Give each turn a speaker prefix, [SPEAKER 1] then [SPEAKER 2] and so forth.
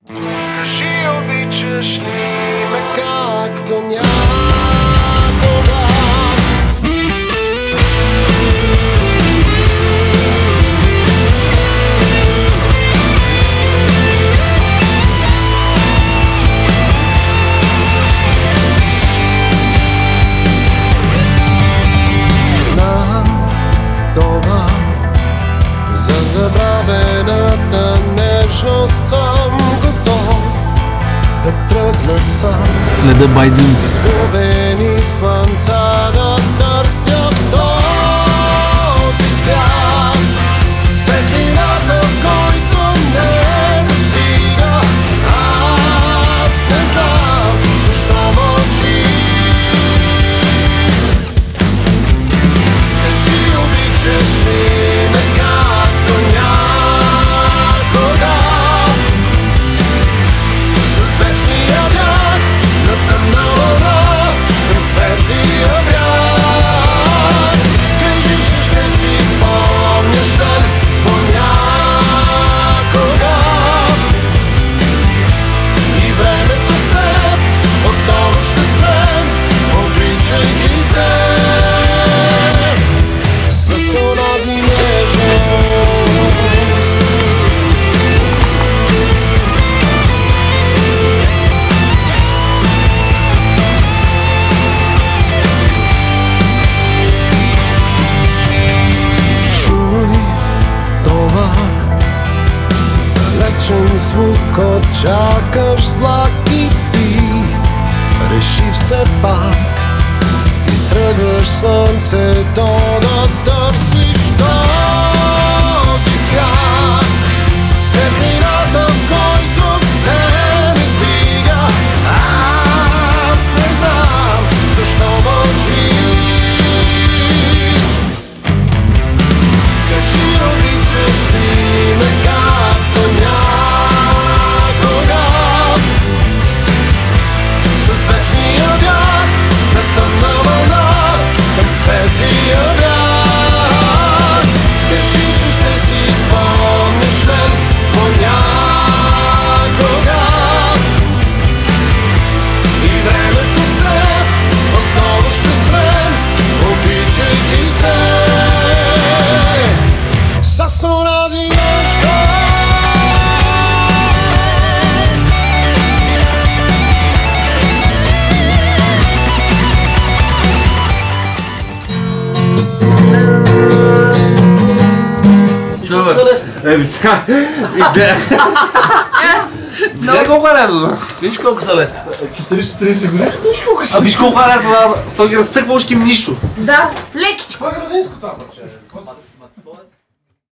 [SPEAKER 1] Кажи, обичаш ли ме както някога? Знам това, за забравената нежност съм готов да тръгна сам.
[SPEAKER 2] Следа Байдин.
[SPEAKER 1] Изгубени слънца да търся в този свят. Светлината, който не достига. Аз не знам защо мълчиш. Кажи, обичаш ли ме както някога? С вечния бяг на тъмна луна към светлия бряг. Кажи, че ще си спомняш мен понякога. И времето след отново ще спрем, обичайки се с онази нежност. Чуй това далечен звук от чакащ влак и ти реши все пак и тръгваш слънцето да търсиш този свят. Светлината, в който все не стига. Аз не знам защо мълчиш. Кажи, обичаш ли ме както някога? С вечния бяг на тъмна вълна към светлия бряг. Кажи, че ще си спомниш мен понякога. И времето след отново ще спрем, обичайки се с онази нежност.
[SPEAKER 2] Сега, Виж колко е лесно, виж колко са лесно.
[SPEAKER 3] 330 години, виж колко са.
[SPEAKER 2] А виж колко е лесно, той ги разцъква, още им нищо.
[SPEAKER 4] Да, лекичко.
[SPEAKER 3] Това е градинско това, баче.